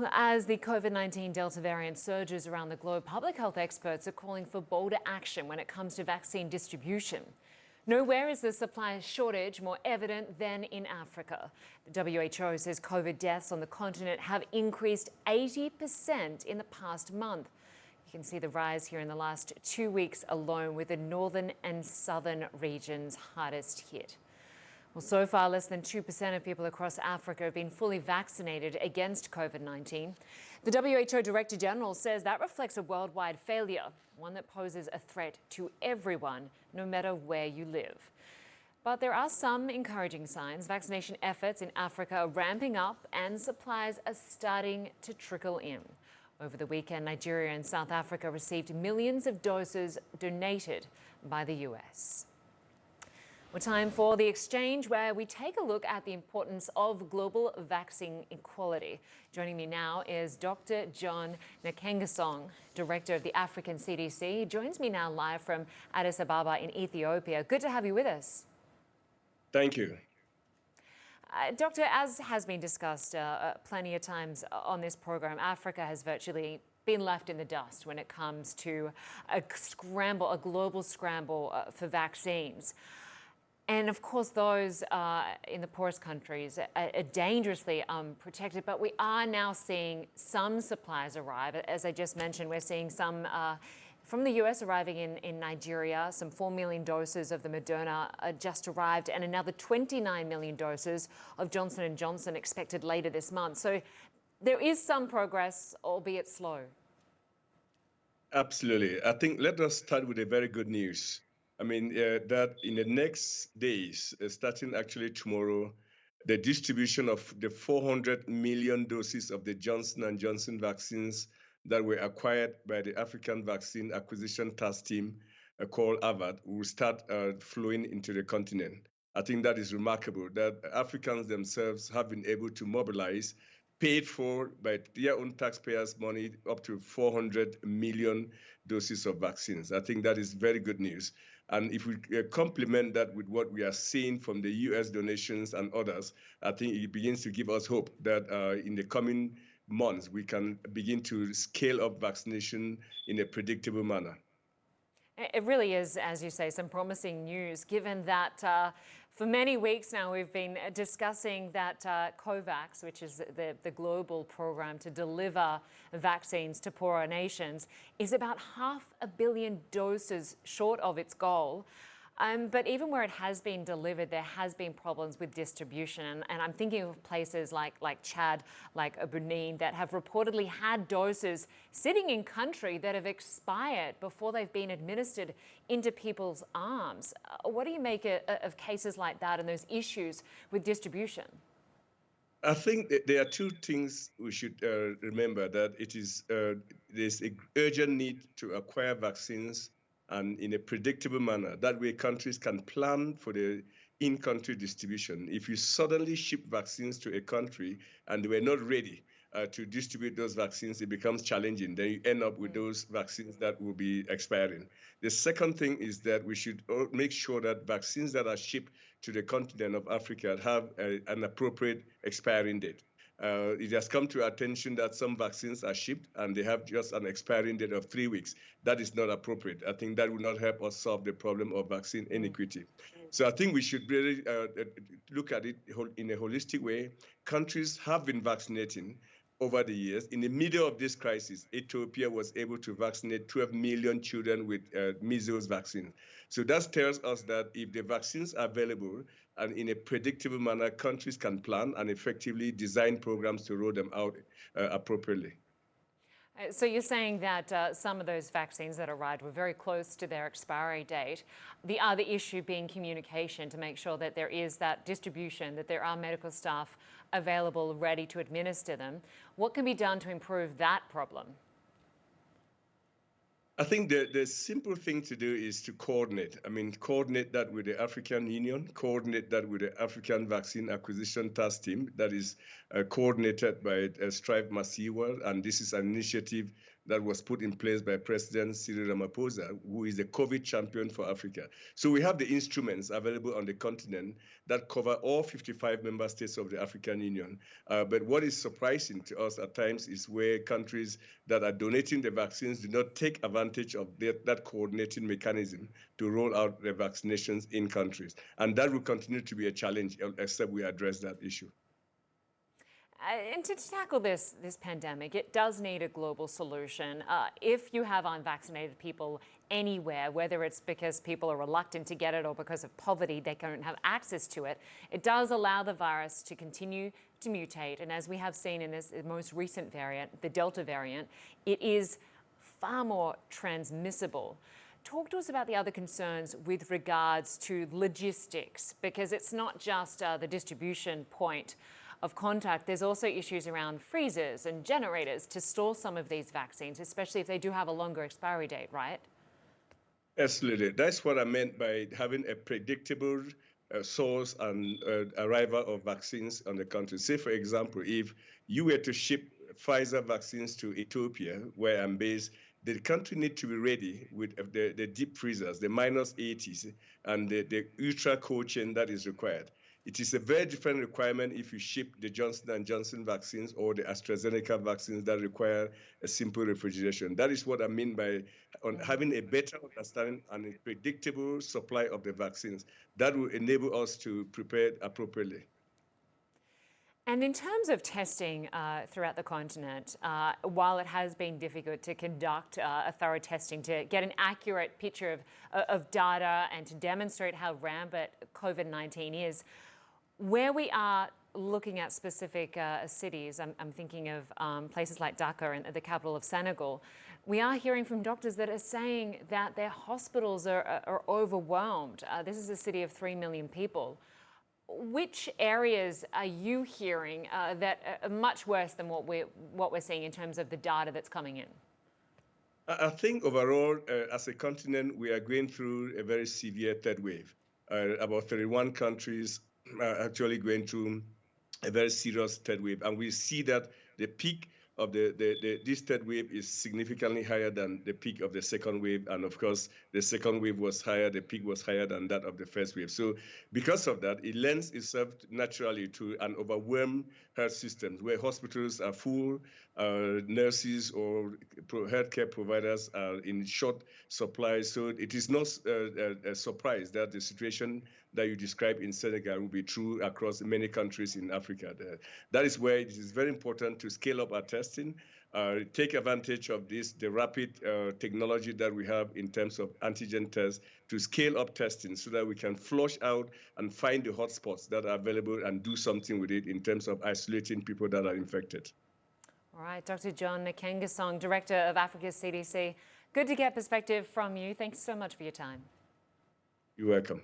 Well, as the COVID-19 Delta variant surges around the globe, public health experts are calling for bolder action when it comes to vaccine distribution. Nowhere is the supply shortage more evident than in Africa. The WHO says COVID deaths on the continent have increased 80% in the past month. You can see the rise here in the last 2 weeks alone, with the northern and southern regions hardest hit. Well, so far, less than 2% of people across Africa have been fully vaccinated against COVID-19. The WHO Director General says that reflects a worldwide failure, one that poses a threat to everyone, no matter where you live. But there are some encouraging signs. Vaccination efforts in Africa are ramping up and supplies are starting to trickle in. Over the weekend, Nigeria and South Africa received millions of doses donated by the US. Well, time for The Exchange, where we take a look at the importance of global vaccine equality. Joining me now is Dr. John Nkengasong, Director of the African CDC. He joins me now live from Addis Ababa in Ethiopia. Good to have you with us. Thank you. Doctor, as has been discussed plenty of times on this program, Africa has virtually been left in the dust when it comes to a global scramble for vaccines. And of course, those in the poorest countries are dangerously protected. But we are now seeing some supplies arrive. As I just mentioned, we're seeing some from the US arriving in Nigeria. Some 4 million doses of the Moderna just arrived, and another 29 million doses of Johnson & Johnson expected later this month. So there is some progress, albeit slow. Absolutely. I think let us start with the very good news. I mean, that in the next days, starting actually tomorrow, the distribution of the 400 million doses of the Johnson & Johnson vaccines that were acquired by the African Vaccine Acquisition Task Team, called AVAT, will start flowing into the continent. I think that is remarkable that Africans themselves have been able to mobilize, paid for by their own taxpayers' money, up to 400 million doses of vaccines. I think that is very good news. And if we complement that with what we are seeing from the US donations and others, I think it begins to give us hope that in the coming months, we can begin to scale up vaccination in a predictable manner. It really is, as you say, some promising news, given that for many weeks now we've been discussing that COVAX, which is the global program to deliver vaccines to poorer nations, is about 500 million doses short of its goal. But even where it has been delivered, there has been problems with distribution. And I'm thinking of places like Chad, like Benin, that have reportedly had doses sitting in country that have expired before they've been administered into people's arms. What do you make of cases like that and those issues with distribution? I think that there are two things we should remember: that it is there's an urgent need to acquire vaccines and in a predictable manner. That way, countries can plan for the in-country distribution. If you suddenly ship vaccines to a country and they were not ready to distribute those vaccines, it becomes challenging. Then you end up with those vaccines that will be expiring. The second thing is that we should make sure that vaccines that are shipped to the continent of Africa have an appropriate expiring date. It has come to our attention that some vaccines are shipped and they have just an expiring date of 3 weeks. That is not appropriate. I think that will not help us solve the problem of vaccine inequity. So I think we should really look at it in a holistic way. Countries have been vaccinating over the years. In the middle of this crisis, Ethiopia was able to vaccinate 12 million children with measles vaccine. So that tells us that if the vaccines are available and in a predictable manner, countries can plan and effectively design programs to roll them out appropriately. So you're saying that some of those vaccines that arrived were very close to their expiry date. The other issue being communication, to make sure that there is that distribution, that there are medical staff available ready to administer them. What can be done to improve that problem? I think the simple thing to do is to coordinate. I mean, coordinate that with the African Union, coordinate that with the African Vaccine Acquisition Task Team that is coordinated by Strive Masiwa. And this is an initiative that was put in place by President Cyril Ramaphosa, who is the COVID champion for Africa. So we have the instruments available on the continent that cover all 55 member states of the African Union. But what is surprising to us at times is where countries that are donating the vaccines do not take advantage of that coordinating mechanism to roll out the vaccinations in countries. And that will continue to be a challenge except we address that issue. And to tackle this pandemic, it does need a global solution. If you have unvaccinated people anywhere, whether it's because people are reluctant to get it or because of poverty, they don't have access to it, it does allow the virus to continue to mutate. And as we have seen in this most recent variant, the Delta variant, it is far more transmissible. Talk to us about the other concerns with regards to logistics, because it's not just the distribution point of contact. There's also issues around freezers and generators to store some of these vaccines, especially if they do have a longer expiry date, right? Absolutely. That's what I meant by having a predictable source and arrival of vaccines on the country. Say, for example, if you were to ship Pfizer vaccines to Ethiopia, where I'm based, the country needs to be ready with the deep freezers, the -80s, and the ultra cold chain that is required. It is a very different requirement if you ship the Johnson & Johnson vaccines or the AstraZeneca vaccines that require a simple refrigeration. That is what I mean by having a better understanding and a predictable supply of the vaccines. That will enable us to prepare appropriately. And in terms of testing throughout the continent, while it has been difficult to conduct a thorough testing to get an accurate picture of data and to demonstrate how rampant COVID-19 is, where we are looking at specific cities, I'm thinking of places like Dakar and the capital of Senegal, we are hearing from doctors that are saying that their hospitals are overwhelmed. This is a city of 3 million people. Which areas are you hearing that are much worse than what we're seeing in terms of the data that's coming in? I think overall, as a continent, we are going through a very severe third wave. About 31 countries are actually going through a very serious third wave, and we see that the peak of this third wave is significantly higher than the peak of the second wave. And of course, the second wave was higher, the peak was higher than that of the first wave. So because of that, it lends itself naturally to an overwhelmed health systems where hospitals are full, nurses or healthcare providers are in short supply. So it is not a surprise that the situation that you described in Senegal will be true across many countries in Africa. That is where it is very important to scale up our testing, take advantage of the rapid technology that we have in terms of antigen tests to scale up testing so that we can flush out and find the hotspots that are available and do something with it in terms of isolating people that are infected. All right, Dr. John Nkengasong, Director of Africa CDC. Good to get perspective from you. Thanks so much for your time. You're welcome.